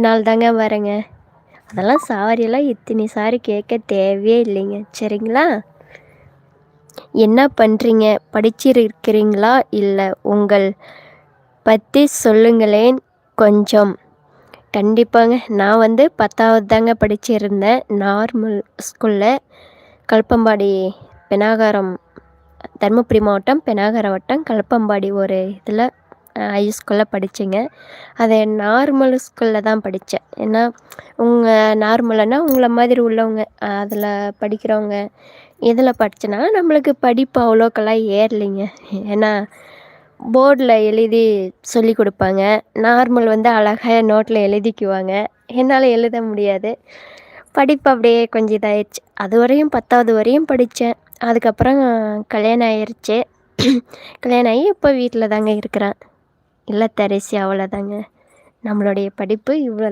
நாள் தாங்க வரேங்க. அதெல்லாம் சாரியெல்லாம் இத்தனை சாரி கேட்க தேவையே இல்லைங்க. சரிங்களா? என்ன பண்ணுறீங்க? படிச்சிருக்கிறீங்களா? இல்லை உங்கள் பற்றி சொல்லுங்களேன் கொஞ்சம். கண்டிப்பாங்க. நான் வந்து 10வது தாங்க படிச்சிருந்தேன். நார்மல் ஸ்கூலில் கல்பம்பாடி பெனாகரம் தருமபுரி மாவட்டம் பெனாகரம் வட்டம் கல்பம்பாடி ஒரு இதில் ஹை ஸ்கூலில் படித்தேங்க. அதை நார்மல் ஸ்கூலில் தான் படித்தேன். ஏன்னா நார்மல்னா உங்களை மாதிரி உள்ளவங்க அதில் படிக்கிறவங்க இதில் படித்தனா நம்மளுக்கு படிப்பு அவ்வளோக்கெல்லாம் ஏறலைங்க. ஏன்னா போர்டில் எழுதி சொல்லி கொடுப்பாங்க. நார்மல் வந்து அழகாக நோட்டில் எழுதிக்குவாங்க. என்னால் எழுத முடியாது. படிப்பு அப்படியே கொஞ்சம் இதாகிடுச்சு. அது வரையும் 10வது வரையும் படித்தேன். அதுக்கப்புறம் கல்யாணம் ஆயிடுச்சு. கல்யாணம் ஆகி இப்போ வீட்டில் தாங்க இருக்கிறேன். இல்லத்தரசி அவ்வளோதாங்க. நம்மளுடைய படிப்பு இவ்வளோ.